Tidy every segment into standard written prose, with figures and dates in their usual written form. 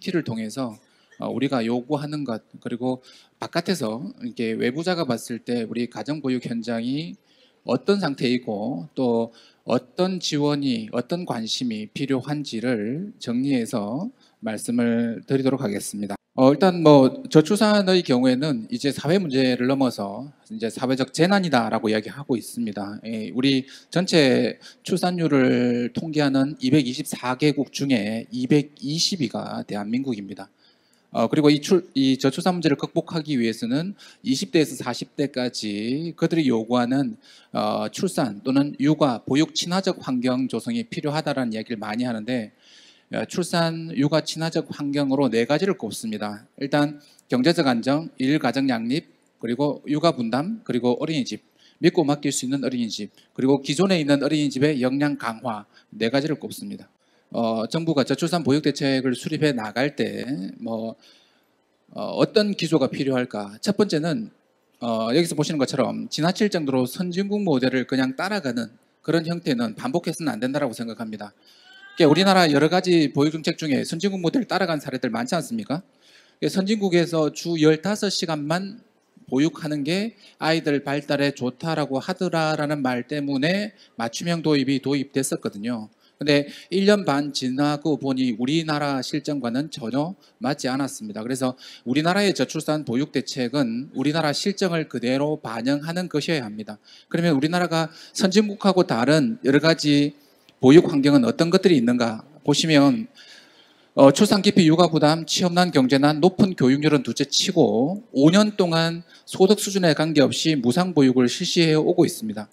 PPT를 통해서 우리가 요구하는 것, 그리고 바깥에서 이렇게 외부자가 봤을 때 우리 가정보육 현장이 어떤 상태이고 또 어떤 지원이, 어떤 관심이 필요한지를 정리해서 말씀을 드리도록 하겠습니다. 일단 저출산의 경우에는 이제 사회 문제를 넘어서 이제 사회적 재난이다라고 이야기하고 있습니다. 우리 전체 출산율을 통계하는 224개국 중에 220위가 대한민국입니다. 그리고 이 저출산 문제를 극복하기 위해서는 20대에서 40대까지 그들이 요구하는 출산 또는 육아, 보육 친화적 환경 조성이 필요하다라는 이야기를 많이 하는데, 출산, 육아 친화적 환경으로 네 가지를 꼽습니다. 일단 경제적 안정, 일 가정 양립, 그리고 육아 분담, 그리고 어린이집, 믿고 맡길 수 있는 어린이집, 그리고 기존에 있는 어린이집의 역량 강화, 네 가지를 꼽습니다. 정부가 저출산 보육 대책을 수립해 나갈 때 어떤 기조가 필요할까? 첫 번째는 여기서 보시는 것처럼 지나칠 정도로 선진국 모델을 그냥 따라가는 그런 형태는 반복해서는 안 된다고 생각합니다. 우리나라 여러 가지 보육 정책 중에 선진국 모델을 따라간 사례들 많지 않습니까? 선진국에서 주 15시간만 보육하는 게 아이들 발달에 좋다라고 하더라라는 말 때문에 맞춤형 도입이 도입됐었거든요. 근데 1년 반 지나고 보니 우리나라 실정과는 전혀 맞지 않았습니다. 그래서 우리나라의 저출산 보육 대책은 우리나라 실정을 그대로 반영하는 것이어야 합니다. 그러면 우리나라가 선진국하고 다른 여러 가지 보육 환경은 어떤 것들이 있는가 보시면, 출산 기피 육아 부담, 취업난 경제난, 높은 교육률은 둘째치고 5년 동안 소득 수준에 관계없이 무상 보육을 실시해 오고 있습니다.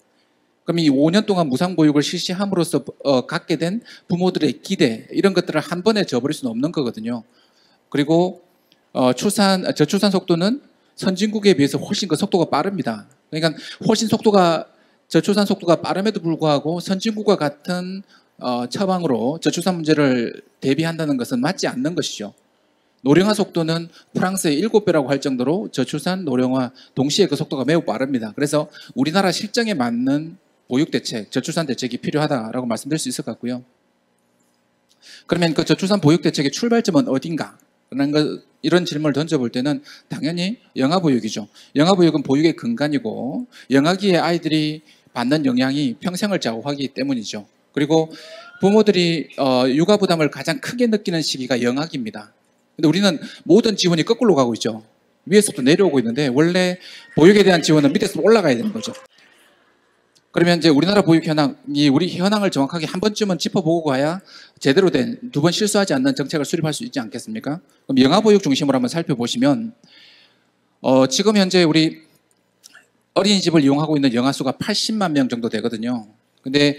그럼 이 5년 동안 무상 보육을 실시함으로써 갖게 된 부모들의 기대, 이런 것들을 한 번에 저버릴 수는 없는 거거든요. 그리고 저출산 속도는 선진국에 비해서 훨씬 그 속도가 빠릅니다. 그러니까 훨씬 저출산 속도가 빠름에도 불구하고 선진국과 같은 처방으로 저출산 문제를 대비한다는 것은 맞지 않는 것이죠. 노령화 속도는 프랑스의 7배라고 할 정도로 저출산, 노령화 동시에 그 속도가 매우 빠릅니다. 그래서 우리나라 실정에 맞는 보육대책, 저출산 대책이 필요하다라고 말씀드릴 수 있을 것 같고요. 그러면 그 저출산 보육대책의 출발점은 어딘가? 이런 질문을 던져볼 때는 당연히 영아보육이죠. 영아보육은 보육의 근간이고 영아기에 아이들이 받는 영향이 평생을 좌우하기 때문이죠. 그리고 부모들이 육아 부담을 가장 크게 느끼는 시기가 영아기입니다. 근데 우리는 모든 지원이 거꾸로 가고 있죠. 위에서부터 내려오고 있는데 원래 보육에 대한 지원은 밑에서 올라가야 되는 거죠. 그러면 이제 우리나라 보육 현황이 우리 현황을 정확하게 한 번쯤은 짚어보고 가야 제대로 된, 두 번 실수하지 않는 정책을 수립할 수 있지 않겠습니까? 그럼 영아보육 중심으로 한번 살펴보시면 지금 현재 우리 어린이집을 이용하고 있는 영아 수가 80만 명 정도 되거든요. 근데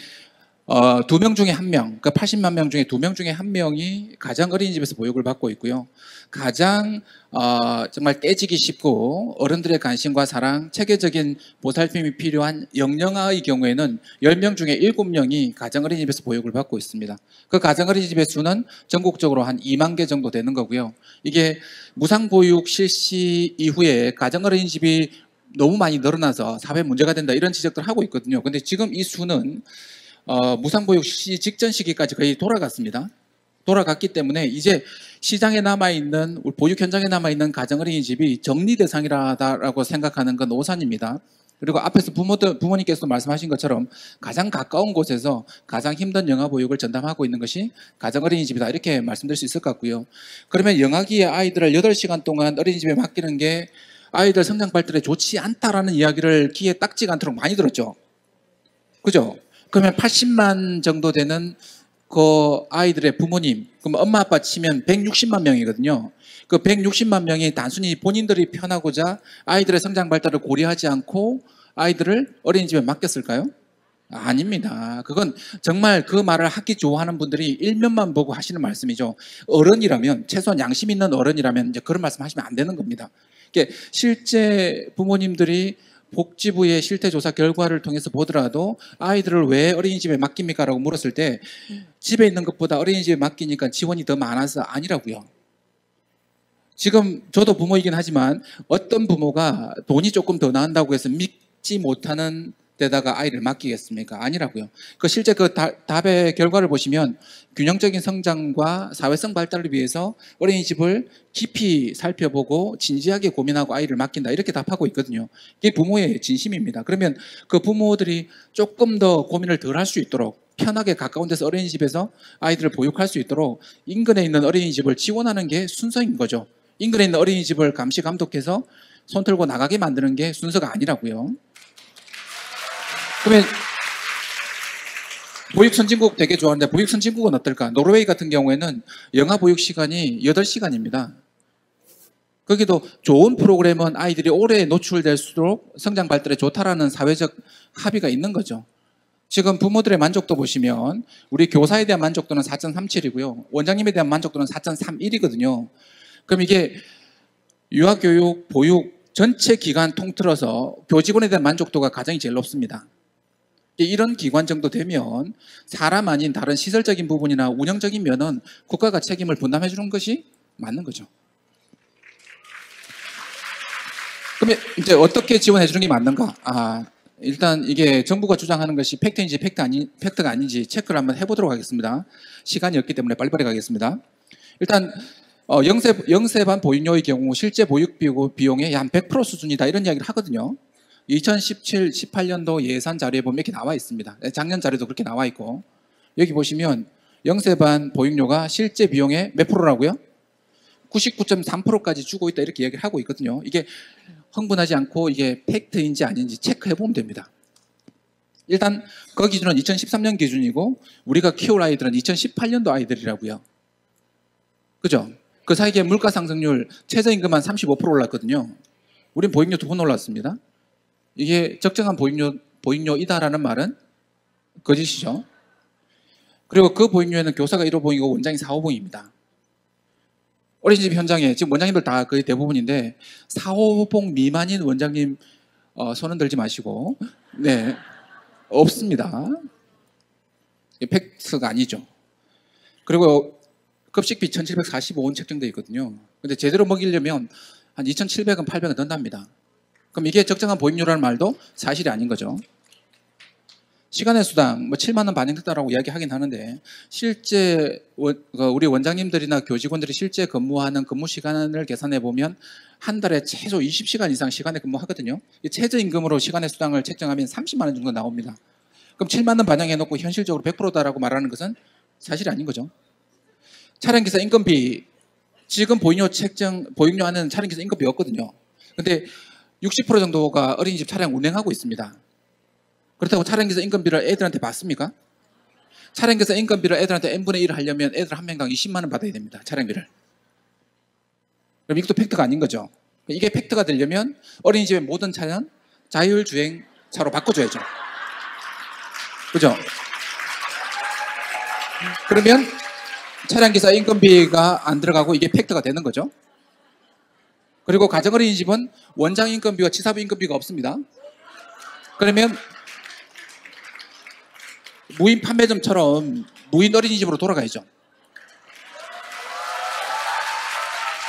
2명 중에 1명, 그 80만 명 중에 2명 중에 1명이 가장 어린이집에서 보육을 받고 있고요. 가장 정말 떼지기 쉽고 어른들의 관심과 사랑, 체계적인 보살핌이 필요한 영영아의 경우에는 10명 중에 7명이 가정 어린이집에서 보육을 받고 있습니다. 그 가정 어린이집의 수는 전국적으로 한 2만 개 정도 되는 거고요. 이게 무상보육 실시 이후에 가정 어린이집이 너무 많이 늘어나서 사회 문제가 된다, 이런 지적들 하고 있거든요. 근데 지금 이 수는 무상보육 실시 직전 시기까지 거의 돌아갔습니다. 돌아갔기 때문에 이제 시장에 남아있는, 보육 현장에 남아있는 가정 어린이집이 정리 대상이라고 생각하는 건 오산입니다. 그리고 앞에서 부모님께서 말씀하신 것처럼 가장 가까운 곳에서 가장 힘든 영아보육을 전담하고 있는 것이 가정 어린이집이다, 이렇게 말씀드릴 수 있을 것 같고요. 그러면 영아기의 아이들을 8시간 동안 어린이집에 맡기는 게 아이들 성장 발달에 좋지 않다라는 이야기를 귀에 딱지가 않도록 많이 들었죠. 그죠? 그러면 80만 정도 되는 그 아이들의 부모님, 그럼 엄마 아빠 치면 160만 명이거든요. 그 160만 명이 단순히 본인들이 편하고자 아이들의 성장 발달을 고려하지 않고 아이들을 어린이집에 맡겼을까요? 아닙니다. 그건 정말 그 말을 하기 좋아하는 분들이 일면만 보고 하시는 말씀이죠. 어른이라면, 최소한 양심 있는 어른이라면 이제 그런 말씀 하시면 안 되는 겁니다. 실제 부모님들이 복지부의 실태조사 결과를 통해서 보더라도 아이들을 왜 어린이집에 맡깁니까? 라고 물었을 때 집에 있는 것보다 어린이집에 맡기니까 지원이 더 많아서 아니라고요. 지금 저도 부모이긴 하지만 어떤 부모가 돈이 조금 더 나은다고 해서 믿지 못하는 데다가 아이를 맡기겠습니까? 아니라고요. 실제 답의 결과를 보시면 균형적인 성장과 사회성 발달을 위해서 어린이집을 깊이 살펴보고 진지하게 고민하고 아이를 맡긴다 이렇게 답하고 있거든요. 이게 부모의 진심입니다. 그러면 그 부모들이 조금 더 고민을 덜 할 수 있도록 편하게 가까운 데서 어린이집에서 아이들을 보육할 수 있도록 인근에 있는 어린이집을 지원하는 게 순서인 거죠. 인근에 있는 어린이집을 감시 감독해서 손 털고 나가게 만드는 게 순서가 아니라고요. 그러면 보육 선진국 되게 좋아하는데 보육 선진국은 어떨까? 노르웨이 같은 경우에는 영아 보육 시간이 8시간입니다. 거기도 좋은 프로그램은 아이들이 오래 노출될수록 성장 발달에 좋다라는 사회적 합의가 있는 거죠. 지금 부모들의 만족도 보시면 우리 교사에 대한 만족도는 4.37이고요. 원장님에 대한 만족도는 4.31이거든요. 그럼 이게 유아교육, 보육 전체 기간 통틀어서 교직원에 대한 만족도가 가장이 제일 높습니다. 이런 기관 정도 되면 사람 아닌 다른 시설적인 부분이나 운영적인 면은 국가가 책임을 분담해 주는 것이 맞는 거죠. 그러면 이제 어떻게 지원해 주는 게 맞는가? 일단 이게 정부가 주장하는 것이 팩트인지 팩트가 아닌지 체크를 한번 해보도록 하겠습니다. 시간이 없기 때문에 빨리빨리 가겠습니다. 일단 영세반 보육료의 경우 실제 보육 비용의 한 100% 수준이다 이런 이야기를 하거든요. 2017, 18년도 예산 자료에 보면 이렇게 나와 있습니다. 작년 자료도 그렇게 나와 있고 여기 보시면 영세반 보육료가 실제 비용의 몇 프로라고요? 99.3%까지 주고 있다 이렇게 이야기를 하고 있거든요. 이게 흥분하지 않고 이게 팩트인지 아닌지 체크해 보면 됩니다. 일단 그 기준은 2013년 기준이고 우리가 키울 아이들은 2018년도 아이들이라고요. 그죠? 그 사이에 물가 상승률 최저임금만 35% 올랐거든요. 우린 보육료 2번 올랐습니다. 이게 적정한 보육료이다라는 말은 거짓이죠. 그리고 그 보육료에는 교사가 1호봉이고 원장이 4호봉입니다. 어린이집 현장에 지금 원장님들 다 거의 대부분인데 4호봉 미만인 원장님 손은 들지 마시고 네 없습니다. 팩트가 아니죠. 그리고 급식비 1745원 책정되어 있거든요. 근데 제대로 먹이려면 한 2700원, 800원 든답니다. 그럼 이게 적정한 보육료라는 말도 사실이 아닌 거죠. 시간의 수당 7만 원 반영됐다라고 이야기하긴 하는데 실제 우리 원장님들이나 교직원들이 실제 근무하는 근무 시간을 계산해 보면 한 달에 최소 20시간 이상 시간에 근무하거든요. 최저임금으로 시간의 수당을 책정하면 30만 원 정도 나옵니다. 그럼 7만 원 반영해 놓고 현실적으로 100%다라고 말하는 것은 사실이 아닌 거죠. 차량기사 인건비 지금 보육료 안에는 차량기사 인건비 없거든요. 근데 60% 정도가 어린이집 차량 운행하고 있습니다. 그렇다고 차량기사 인건비를 애들한테 받습니까? 차량기사 인건비를 애들한테 n분의 1을 하려면 애들 한 명당 20만 원 받아야 됩니다. 차량비를. 그럼 이것도 팩트가 아닌 거죠. 이게 팩트가 되려면 어린이집의 모든 차는 자율주행차로 바꿔줘야죠. 그죠? 그러면 차량기사 인건비가 안 들어가고 이게 팩트가 되는 거죠. 그리고 가정어린이집은 원장 인건비와 치사부 인건비가 없습니다. 그러면 무인 판매점처럼 무인 어린이집으로 돌아가야죠.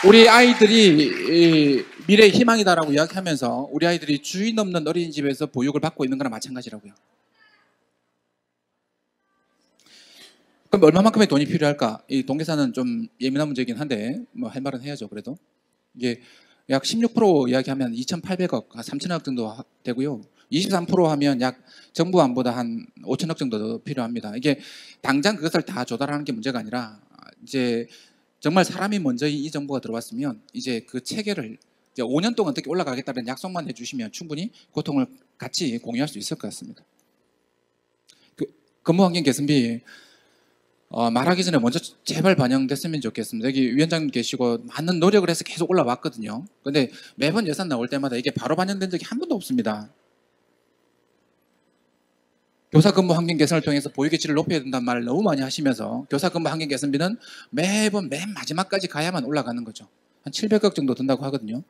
우리 아이들이 미래의 희망이다라고 이야기하면서 우리 아이들이 주인 없는 어린이집에서 보육을 받고 있는 거나 마찬가지라고요. 그럼 얼마만큼의 돈이 필요할까? 이 동계산은 좀 예민한 문제이긴 한데 뭐 할 말은 해야죠. 그래도 이게 약 16% 이야기하면 2,800억, 3,000억 정도 되고요. 23% 하면 약 정부 안보다 한 5천억 정도 더 필요합니다. 이게 당장 그것을 다 조달하는 게 문제가 아니라 이제 정말 사람이 먼저 이 정부가 들어왔으면 이제 그 체계를 이제 5년 동안 어떻게 올라가겠다는 약속만 해주시면 충분히 고통을 같이 공유할 수 있을 것 같습니다. 근무환경 개선비 말하기 전에 먼저 제발 반영됐으면 좋겠습니다. 여기 위원장님 계시고 많은 노력을 해서 계속 올라왔거든요. 근데 매번 예산 나올 때마다 이게 바로 반영된 적이 한 번도 없습니다. 교사 근무 환경 개선을 통해서 보육의 질을 높여야 된다는 말을 너무 많이 하시면서 교사 근무 환경 개선비는 매번 맨 마지막까지 가야만 올라가는 거죠. 한 700억 정도 든다고 하거든요.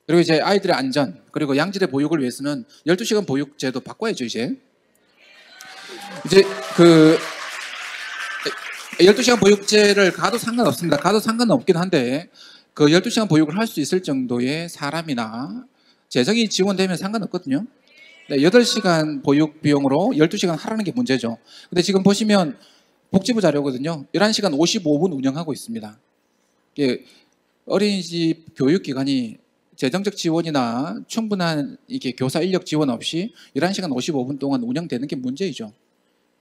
그리고 이제 아이들의 안전 그리고 양질의 보육을 위해서는 12시간 보육제도 바꿔야죠. 이제 그 12시간 보육제를 가도 상관없습니다. 가도 상관없긴 한데 그 12시간 보육을 할 수 있을 정도의 사람이나 재정이 지원되면 상관없거든요. 네, 8시간 보육 비용으로 12시간 하라는 게 문제죠. 근데 지금 보시면 복지부 자료거든요. 11시간 55분 운영하고 있습니다. 이게 어린이집 교육기관이 재정적 지원이나 충분한 이게 교사 인력 지원 없이 11시간 55분 동안 운영되는 게 문제이죠.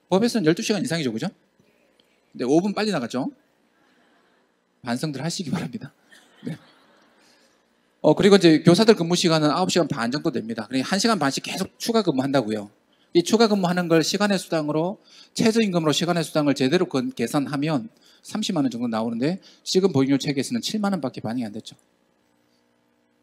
법에서는 12시간 이상이죠. 그죠? 근데 5분 빨리 나갔죠. 반성들 하시기 바랍니다. 네. 그리고 이제 교사들 근무 시간은 9시간 반 정도 됩니다. 그러니까 1시간 반씩 계속 추가 근무한다고요. 이 추가 근무하는 걸 시간의 수당으로 최저임금으로 시간의 수당을 제대로 계산하면 30만 원 정도 나오는데 지금 보육료 체계에서는 7만 원밖에 반영이 안 됐죠.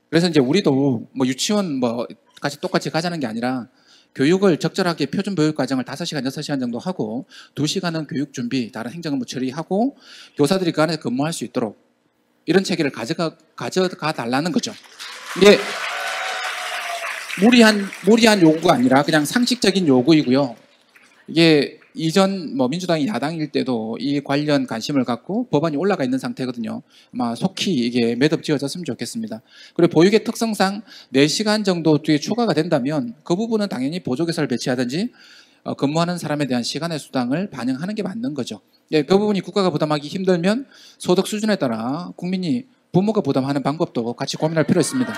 그래서 이제 우리도 뭐 유치원 뭐 같이 똑같이 가자는 게 아니라 교육을 적절하게 표준 교육 과정을 5시간, 6시간 정도 하고 2시간은 교육 준비, 다른 행정 업무 처리하고 교사들이 그 안에서 근무할 수 있도록 이런 체계를 가져가 달라는 거죠. 이게 무리한 요구가 아니라 그냥 상식적인 요구이고요. 이게 이전 뭐 민주당이 야당일 때도 이 관련 관심을 갖고 법안이 올라가 있는 상태거든요. 아마 속히 이게 매듭 지어졌으면 좋겠습니다. 그리고 보육의 특성상 4시간 정도 뒤에 추가가 된다면 그 부분은 당연히 보조교사를 배치하든지 근무하는 사람에 대한 시간의 수당을 반영하는 게 맞는 거죠. 예, 그 부분이 국가가 부담하기 힘들면 소득 수준에 따라 국민이 부모가 부담하는 방법도 같이 고민할 필요가 있습니다.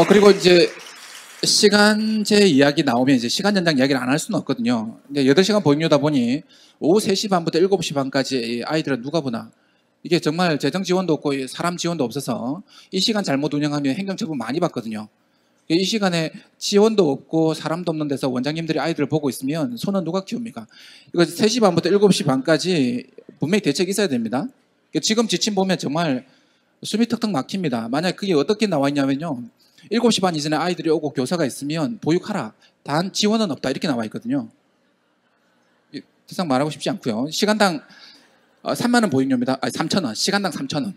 그리고 이제 시간제 이야기 나오면 이제 시간 연장 이야기를 안 할 수는 없거든요. 근데 8시간 보육료다 보니 오후 3시 반부터 7시 반까지 아이들은 누가 보나. 이게 정말 재정 지원도 없고 사람 지원도 없어서 이 시간 잘못 운영하면 행정처분 많이 받거든요. 이 시간에 지원도 없고 사람도 없는 데서 원장님들이 아이들을 보고 있으면 손은 누가 키웁니까? 이거 3시 반부터 7시 반까지 분명히 대책이 있어야 됩니다. 지금 지침 보면 정말 숨이 턱턱 막힙니다. 만약 그게 어떻게 나와 있냐면요. 7시 반 이전에 아이들이 오고 교사가 있으면 보육하라. 단 지원은 없다. 이렇게 나와 있거든요. 더 이상 말하고 싶지 않고요. 시간당 3만 원 보육료입니다. 3,000원. 시간당 3,000원.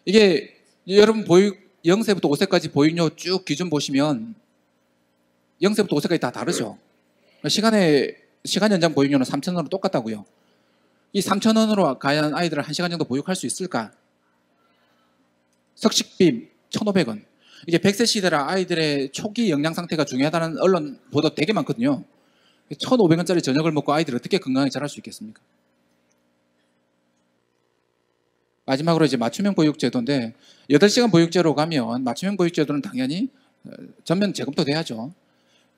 이게 여러분 0세부터 5세까지 보육료 쭉 기준 보시면 0세부터 5세까지 다 다르죠. 시간 연장 보육료는 3,000원으로 똑같다고요. 이 3,000원으로 과연 아이들을 1시간 정도 보육할 수 있을까? 석식비 1,500원. 이게 100세 시대라 아이들의 초기 영양 상태가 중요하다는 언론 보도 되게 많거든요. 1,500원짜리 저녁을 먹고 아이들이 어떻게 건강하게 자랄 수 있겠습니까? 마지막으로 이제 맞춤형 보육제도인데 8시간 보육제로 가면 맞춤형 보육제도는 당연히 전면 재검토돼야죠.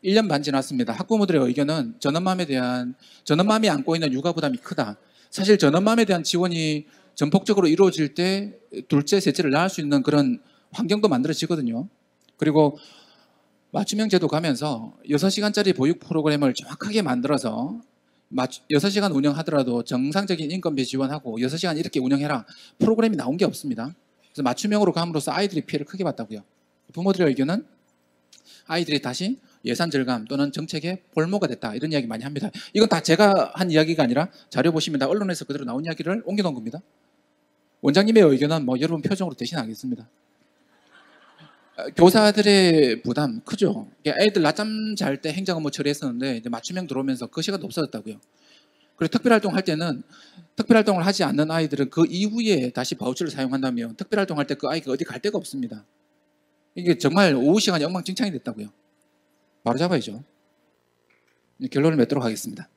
1년 반 지났습니다. 학부모들의 의견은 전업맘이 안고 있는 육아 부담이 크다. 사실 전업맘에 대한 지원이 전폭적으로 이루어질 때 둘째, 셋째를 낳을 수 있는 그런 환경도 만들어지거든요. 그리고 맞춤형 제도 가면서 6시간짜리 보육 프로그램을 정확하게 만들어서 6시간 운영하더라도 정상적인 인건비 지원하고 6시간 이렇게 운영해라. 프로그램이 나온 게 없습니다. 그래서 맞춤형으로 감으로써 아이들이 피해를 크게 봤다고요. 부모들의 의견은 아이들이 다시 예산 절감 또는 정책의 볼모가 됐다. 이런 이야기 많이 합니다. 이건 다 제가 한 이야기가 아니라 자료 보시면 다 언론에서 그대로 나온 이야기를 옮겨놓은 겁니다. 원장님의 의견은 뭐 여러분 표정으로 대신하겠습니다. 교사들의 부담 크죠. 애들 낮잠 잘 때 행정 업무 처리했었는데 이제 맞춤형 들어오면서 그 시간도 없어졌다고요. 그리고 특별활동 할 때는 특별활동을 하지 않는 아이들은 그 이후에 다시 바우처를 사용한다면 특별활동할 때 그 아이가 어디 갈 데가 없습니다. 이게 정말 오후 시간이 엉망진창이 됐다고요. 바로 잡아야죠. 결론을 맺도록 하겠습니다.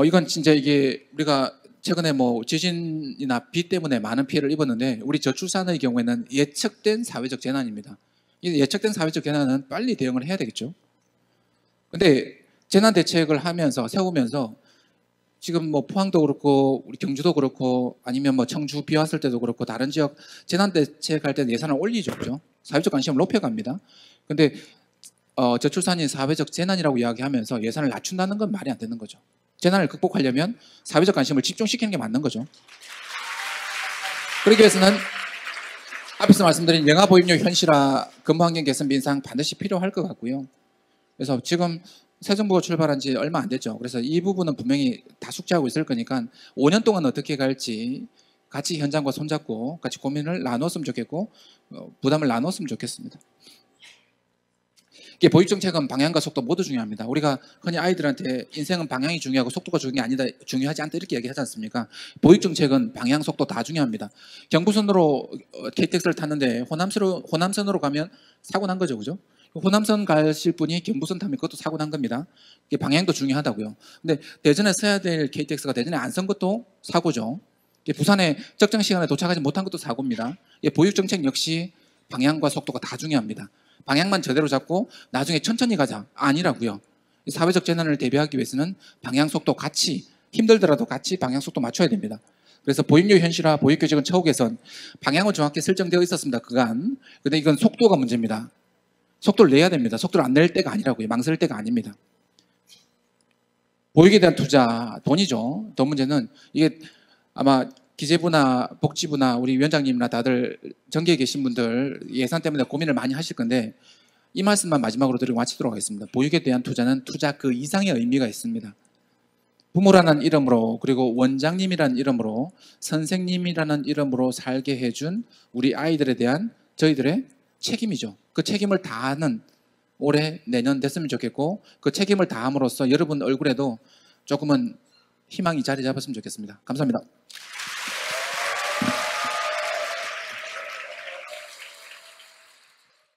이건 진짜 이게 우리가 최근에 뭐 지진이나 비 때문에 많은 피해를 입었는데 우리 저출산의 경우에는 예측된 사회적 재난입니다. 이 예측된 사회적 재난은 빨리 대응을 해야 되겠죠. 근데 재난 대책을 세우면서 지금 뭐 포항도 그렇고 우리 경주도 그렇고 아니면 뭐 청주 비 왔을 때도 그렇고 다른 지역 재난 대책할 때는 예산을 올리죠. 그죠? 사회적 관심을 높여갑니다. 근데 저출산이 사회적 재난이라고 이야기하면서 예산을 낮춘다는 건 말이 안 되는 거죠. 재난을 극복하려면 사회적 관심을 집중시키는 게 맞는 거죠. 그러기 위해서는 앞에서 말씀드린 영아보육료 현실화, 근무환경 개선 인상 반드시 필요할 것 같고요. 그래서 지금 새 정부가 출발한 지 얼마 안 됐죠. 그래서 이 부분은 분명히 다 숙지하고 있을 거니까 5년 동안 어떻게 갈지 같이 현장과 손잡고 같이 고민을 나눴으면 좋겠고 부담을 나눴으면 좋겠습니다. 이게 보육 정책은 방향과 속도 모두 중요합니다. 우리가 흔히 아이들한테 인생은 방향이 중요하고 속도가 중요하지 않다 이렇게 얘기하지 않습니까? 보육 정책은 방향, 속도 다 중요합니다. 경부선으로 KTX를 탔는데 호남선으로 가면 사고 난 거죠, 그죠? 호남선 가실 분이 경부선 타면 그것도 사고 난 겁니다. 이게 방향도 중요하다고요. 근데 대전에 서야 될 KTX가 대전에 안 선 것도 사고죠. 부산에 적정 시간에 도착하지 못한 것도 사고입니다. 보육 정책 역시 방향과 속도가 다 중요합니다. 방향만 제대로 잡고 나중에 천천히 가자 아니라고요. 사회적 재난을 대비하기 위해서는 방향 속도 같이 힘들더라도 같이 방향 속도 맞춰야 됩니다. 그래서 보육료 현실화, 보육교직은 처우 개선 방향은 정확히 설정되어 있었습니다. 그간. 근데 이건 속도가 문제입니다. 속도를 내야 됩니다. 속도를 안 낼 때가 아니라고요. 망설일 때가 아닙니다. 보육에 대한 투자, 돈이죠. 돈 문제는 이게 아마 기재부나 복지부나 우리 위원장님이나 다들 정계에 계신 분들 예산 때문에 고민을 많이 하실 건데 이 말씀만 마지막으로 드리고 마치도록 하겠습니다. 보육에 대한 투자는 투자 그 이상의 의미가 있습니다. 부모라는 이름으로 그리고 원장님이라는 이름으로 선생님이라는 이름으로 살게 해준 우리 아이들에 대한 저희들의 책임이죠. 그 책임을 다하는 올해 내년 됐으면 좋겠고 그 책임을 다함으로써 여러분 얼굴에도 조금은 희망이 자리 잡았으면 좋겠습니다. 감사합니다.